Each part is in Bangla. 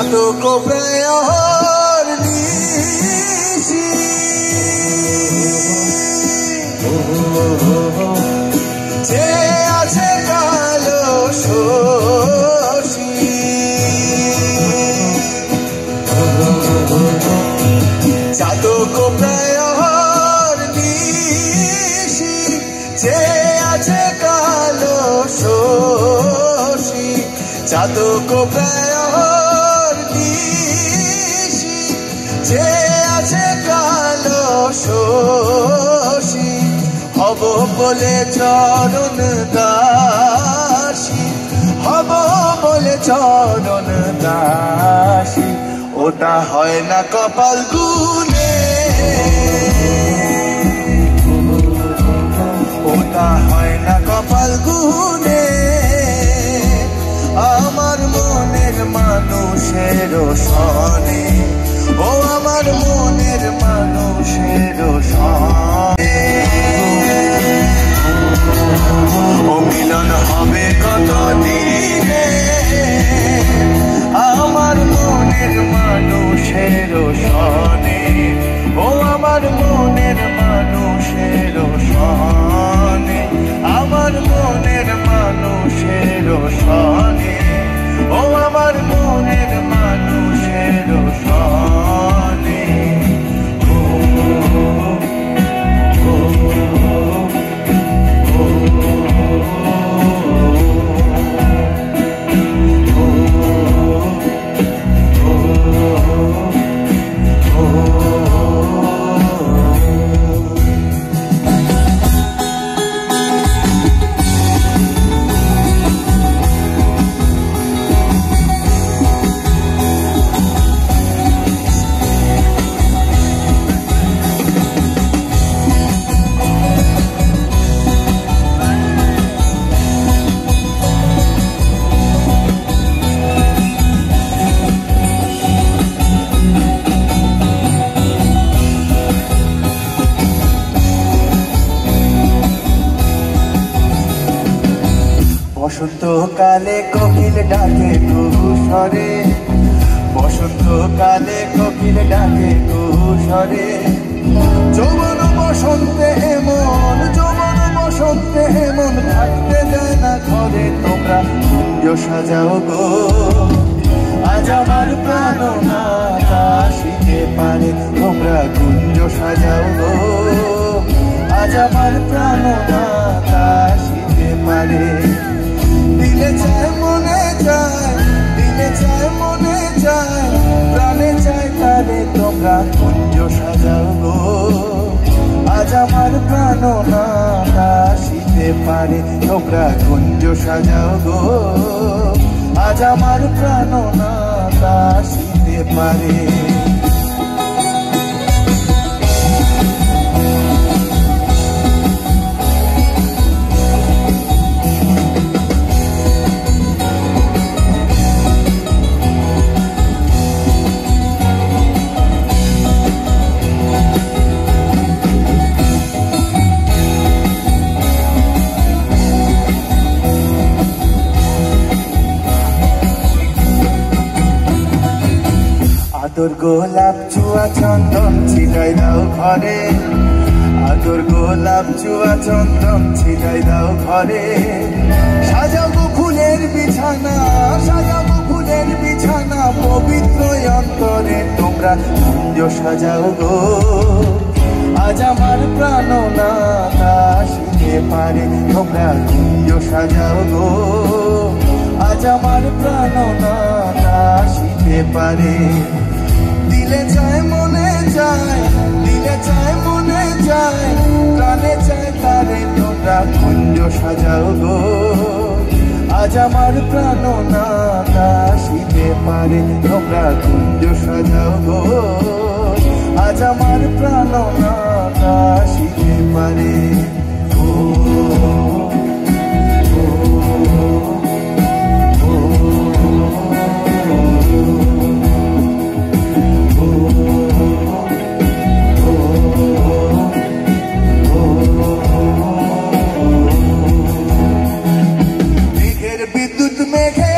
চাতক প্রায়র নিশি যে আছে কালো শশী চাতক প্রায়র নিশি যে আছে কালো শশী চাতক প্রায়র নিশি যে আছে কালো শশী হব বলে চরণ দাসী হব বলে চরণ দাসী ওটা হয় না কপাল গুনে ওটা হয় না কপাল গুনে আমার মনের মানুষের সনে ও আমার মনের মানুষের সনে ও মিলন হবে কত দিনে আমার মনের মানুষের সনে ও আমার মনের মানুষের সনে আমার মনের মানুষের সনে ও আমার মনের মানুষের সনে বসন্তকালে কোকিল ডাকে কুহুসরে বসন্তকালে কোকিল ডাকে কুহুসরে যৌবন বসন্তে এমন যৌবন বসন্তে এমন থাকতে যায় না ঘরে তোমরা কুঞ্জ সাজাও গো আজ আমার প্রাণ না আসিতে পারে তোমরা কুঞ্জ সাজাও গো আজ আমার প্রাণ না আসিতে পারে দিলে চায় মনে চায় দিলে চায় মনে চায় প্রাণে চায় তারে তোমরা কুঞ্জ সাজাও গো আজ আমার প্রাণ না আসিতে পারে তোমরা কুঞ্জ সাজাও গো আজ আমার প্রাণ না আসিতে পারে আদর গোলাপ চুয়া চন্দন ছিটাই দাও ঘরে আদর গোলাপ চুয়া চন্দন ছিটাই দাও ঘরে সাজাবো ফুলের বিছানা সাজাবো ফুলের বিছানা পবিত্র অন্তরে তোমরা কুঞ্জ সাজাও গো আজ আমার প্রাণ না আসিতে পারে তোমরা কুঞ্জ সাজাও গো আজ আমার প্রাণ না আসিতে পারে দিলে চায় মনে চায় দিলে চায় মনে চায় প্রাণে চায় তারে তোমরা কুঞ্জ সাজাও গো আজ আমার প্রাণ না আসিতে পারে তোমরা কুঞ্জ সাজাও গো আজ আমার প্রাণ না আসিতে পারে মেঘের বিদ্যুৎ মেঘে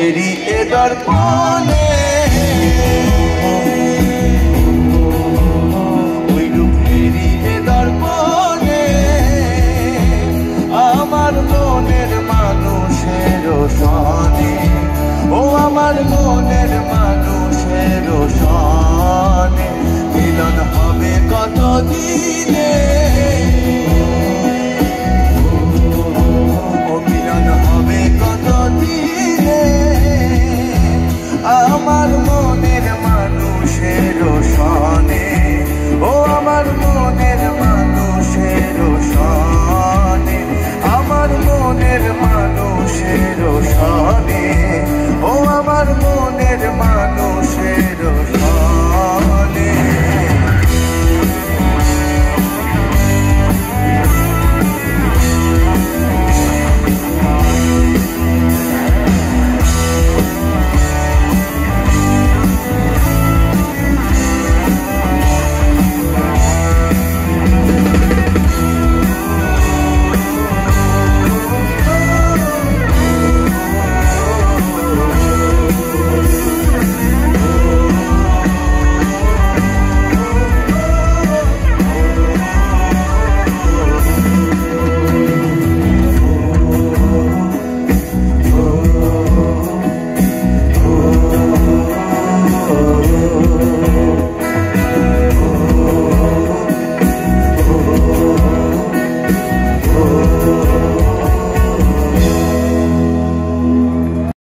ফেরি এ দর্পণে, ওই রূপ ফেরি এ দর্পণে, আমার মনের মানুষের সনে, ও আমার মনের মানুষের সনে, মিলন হবে কত দিনে।